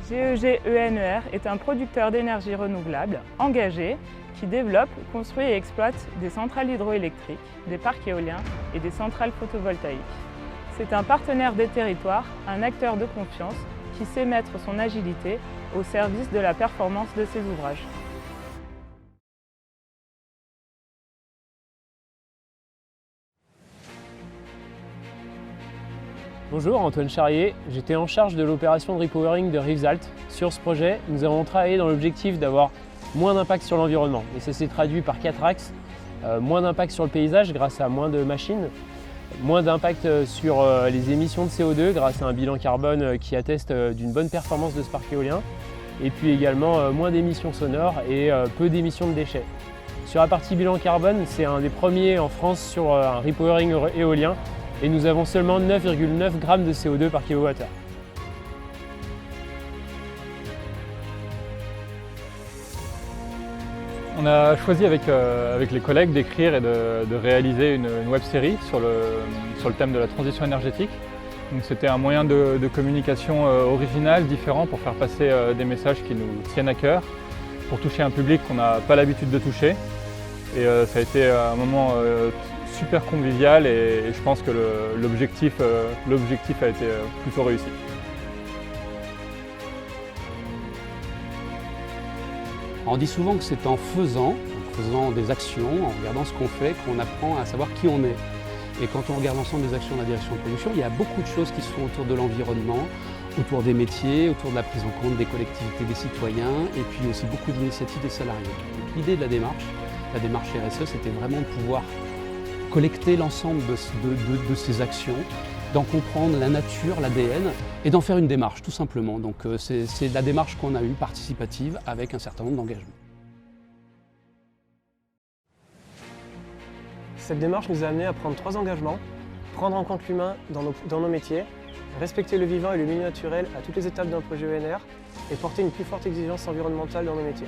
GEG ENER est un producteur d'énergie renouvelable engagé qui développe, construit et exploite des centrales hydroélectriques, des parcs éoliens et des centrales photovoltaïques. C'est un partenaire des territoires, un acteur de confiance qui sait mettre son agilité au service de la performance de ses ouvrages. Bonjour, Antoine Charrier. J'étais en charge de l'opération de repowering de Rivesaltes. Sur ce projet, nous avons travaillé dans l'objectif d'avoir moins d'impact sur l'environnement. Et ça s'est traduit par 4 axes. Moins d'impact sur le paysage grâce à moins de machines, moins d'impact sur les émissions de CO2 grâce à un bilan carbone qui atteste d'une bonne performance de ce parc éolien. Et puis également moins d'émissions sonores et peu d'émissions de déchets. Sur la partie bilan carbone, c'est un des premiers en France sur un repowering éolien. Et nous avons seulement 9,9 g de CO2 par kWh. On a choisi avec les collègues d'écrire et de réaliser une web-série sur le thème de la transition énergétique. C'était un moyen de communication original, différent, pour faire passer des messages qui nous tiennent à cœur, pour toucher un public qu'on n'a pas l'habitude de toucher. Et ça a été un moment super convivial et je pense que l'objectif a été plutôt réussi. On dit souvent que c'est en faisant des actions, en regardant ce qu'on fait, qu'on apprend à savoir qui on est. Et quand on regarde l'ensemble des actions de la direction de production, il y a beaucoup de choses qui se font autour de l'environnement, autour des métiers, autour de la prise en compte des collectivités, des citoyens, et puis aussi beaucoup d'initiatives des salariés. L'idée de la démarche RSE, c'était vraiment de pouvoir collecter l'ensemble de ces actions, d'en comprendre la nature, l'ADN, et d'en faire une démarche, tout simplement. Donc c'est la démarche qu'on a eue, participative, avec un certain nombre d'engagements. Cette démarche nous a amené à prendre 3 engagements: prendre en compte l'humain dans nos métiers, respecter le vivant et le milieu naturel à toutes les étapes d'un projet ENR, et porter une plus forte exigence environnementale dans nos métiers.